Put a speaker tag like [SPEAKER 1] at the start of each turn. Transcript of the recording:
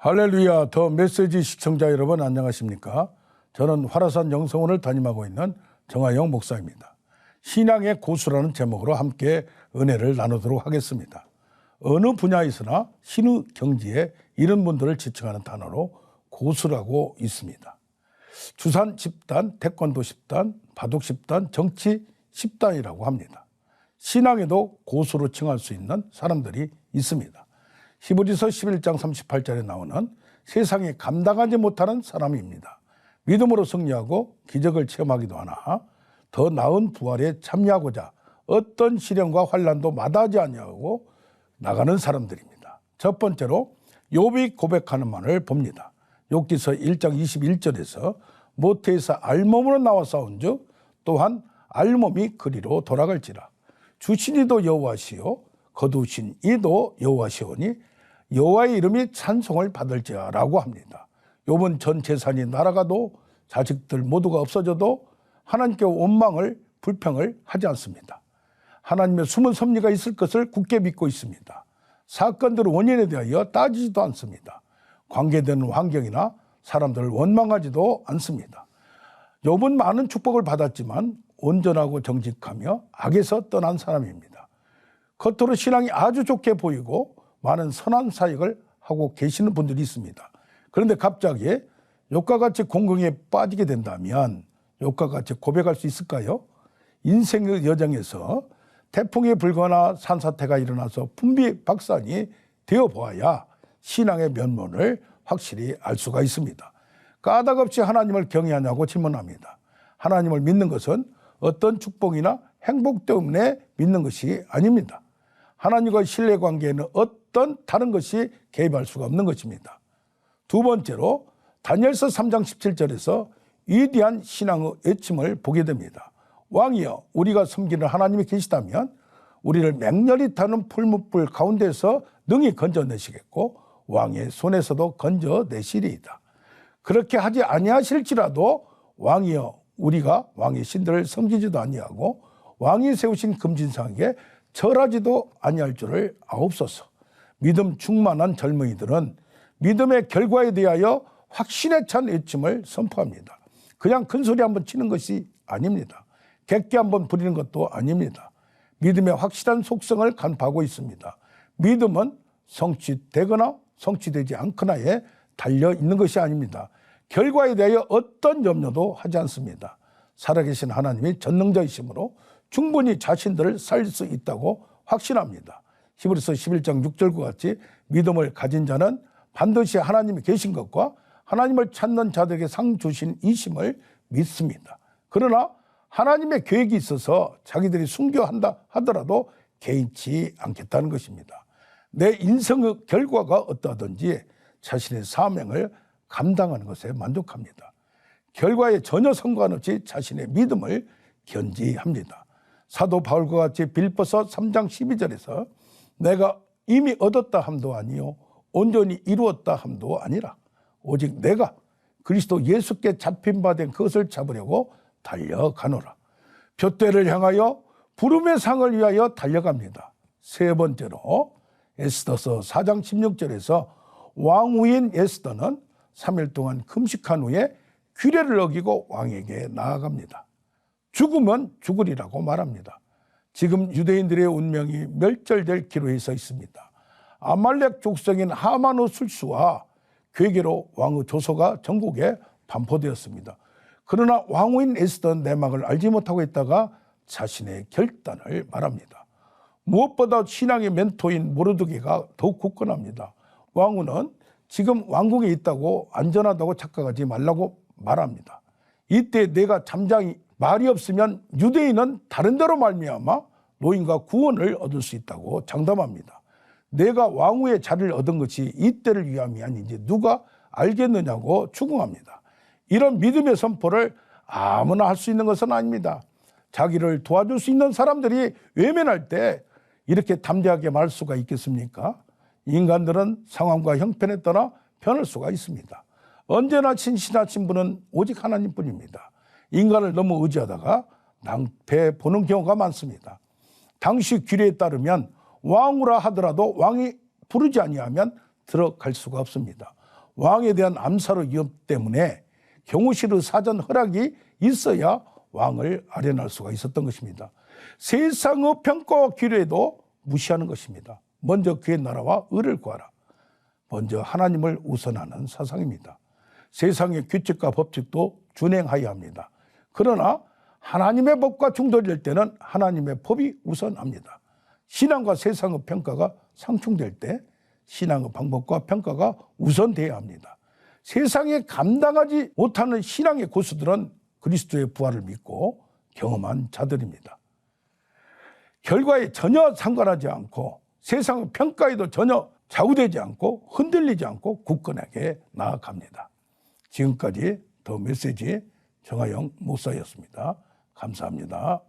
[SPEAKER 1] 할렐루야. 더 메시지 시청자 여러분 안녕하십니까? 저는 화라산 영성원을 담임하고 있는 정하영 목사입니다. 신앙의 고수라는 제목으로 함께 은혜를 나누도록 하겠습니다. 어느 분야에서나 신의 경지에 이런 분들을 지칭하는 단어로 고수라고 있습니다. 주산 10단, 태권도 10단, 바둑 10단, 정치 10단이라고 합니다. 신앙에도 고수로 칭할 수 있는 사람들이 있습니다. 히브리서 11장 38절에 나오는 세상이 감당하지 못하는 사람입니다. 믿음으로 승리하고 기적을 체험하기도 하나 더 나은 부활에 참여하고자 어떤 시련과 환난도 마다하지 아니하고 나가는 사람들입니다. 첫 번째로 욥이 고백하는 말을 봅니다. 욥기서 1장 21절에서 모태에서 알몸으로 나와 싸운즉 또한 알몸이 그리로 돌아갈지라. 주신 이도 여호와시요 거두신 이도 여호와시오니 여호와의 이름이 찬송을 받을지라고 합니다. 욥은 전 재산이 날아가도 자식들 모두가 없어져도 하나님께 원망을 불평을 하지 않습니다. 하나님의 숨은 섭리가 있을 것을 굳게 믿고 있습니다. 사건들의 원인에 대하여 따지지도 않습니다. 관계되는 환경이나 사람들을 원망하지도 않습니다. 욥은 많은 축복을 받았지만 온전하고 정직하며 악에서 떠난 사람입니다. 겉으로 신앙이 아주 좋게 보이고 많은 선한 사역을 하고 계시는 분들이 있습니다. 그런데 갑자기 욥과 같이 공경에 빠지게 된다면 욥과 같이 고백할 수 있을까요? 인생의 여정에서 태풍이 불거나 산사태가 일어나서 풍비박산이 되어보아야 신앙의 면모를 확실히 알 수가 있습니다. 까닭없이 하나님을 경외하냐고 질문합니다. 하나님을 믿는 것은 어떤 축복이나 행복 때문에 믿는 것이 아닙니다. 하나님과 신뢰관계에는 어떤 다른 것이 개입할 수가 없는 것입니다. 두 번째로 다니엘서 3장 17절에서 위대한 신앙의 외침을 보게 됩니다. 왕이여 우리가 섬기는 하나님이 계시다면 우리를 맹렬히 타는 풀무불 가운데서 능히 건져내시겠고 왕의 손에서도 건져내시리이다. 그렇게 하지 아니하실지라도 왕이여 우리가 왕의 신들을 섬기지도 아니하고 왕이 세우신 금진상에 절하지도 아니할 줄을 아옵소서. 믿음 충만한 젊은이들은 믿음의 결과에 대하여 확신에 찬 외침을 선포합니다. 그냥 큰 소리 한번 치는 것이 아닙니다. 객기 한번 부리는 것도 아닙니다. 믿음의 확실한 속성을 간파하고 있습니다. 믿음은 성취되거나 성취되지 않거나에 달려 있는 것이 아닙니다. 결과에 대하여 어떤 염려도 하지 않습니다. 살아계신 하나님이 전능자이시므로 충분히 자신들을 살릴 수 있다고 확신합니다. 히브리서 11장 6절과 같이 믿음을 가진 자는 반드시 하나님이 계신 것과 하나님을 찾는 자들에게 상 주신 이심을 믿습니다. 그러나 하나님의 계획이 있어서 자기들이 순교한다 하더라도 개의치 않겠다는 것입니다. 내 인생의 결과가 어떠하든지 자신의 사명을 감당하는 것에 만족합니다. 결과에 전혀 상관없이 자신의 믿음을 견지합니다. 사도 바울과 같이 빌립보서 3장 12절에서 내가 이미 얻었다 함도 아니요 온전히 이루었다 함도 아니라 오직 내가 그리스도 예수께 잡힌 바 된 그것을 잡으려고 달려가노라. 둯대를 향하여 부름의 상을 위하여 달려갑니다. 세 번째로 에스더서 4장 16절에서 왕후인 에스더는 3일 동안 금식한 후에 규례를 어기고 왕에게 나아갑니다. 죽으면 죽으리라고 말합니다. 지금 유대인들의 운명이 멸절될 기로에 서 있습니다. 아말렉 족속인 하만의 술수와 괴계로 왕의 조서가 전국에 반포되었습니다. 그러나 왕후인 에스더는 내막을 알지 못하고 있다가 자신의 결단을 말합니다. 무엇보다 신앙의 멘토인 모르드게가 더욱 굳건합니다. 왕후는 지금 왕궁에 있다고 안전하다고 착각하지 말라고 말합니다. 이때 내가 잠잠히 말이 없으면 유대인은 다른 데로 말미암아 노인과 구원을 얻을 수 있다고 장담합니다. 내가 왕후의 자리를 얻은 것이 이때를 위함이 아닌지 누가 알겠느냐고 추궁합니다. 이런 믿음의 선포를 아무나 할 수 있는 것은 아닙니다. 자기를 도와줄 수 있는 사람들이 외면할 때 이렇게 담대하게 말할 수가 있겠습니까? 인간들은 상황과 형편에 따라 변할 수가 있습니다. 언제나 신실하신 분은 오직 하나님뿐입니다. 인간을 너무 의지하다가 낭패 보는 경우가 많습니다. 당시 규례에 따르면 왕후라 하더라도 왕이 부르지 아니하면 들어갈 수가 없습니다. 왕에 대한 암살 위험 때문에 경호실의 사전 허락이 있어야 왕을 아련할 수가 있었던 것입니다. 세상의 평가와 규례도 무시하는 것입니다. 먼저 그의 나라와 의를 구하라. 먼저 하나님을 우선하는 사상입니다. 세상의 규칙과 법칙도 준행하여야 합니다. 그러나 하나님의 법과 충돌될 때는 하나님의 법이 우선합니다. 신앙과 세상의 평가가 상충될 때 신앙의 방법과 평가가 우선돼야 합니다. 세상에 감당하지 못하는 신앙의 고수들은 그리스도의 부활을 믿고 경험한 자들입니다. 결과에 전혀 상관하지 않고 세상의 평가에도 전혀 좌우되지 않고 흔들리지 않고 굳건하게 나아갑니다. 지금까지 더 메시지 정하영 목사였습니다. 감사합니다.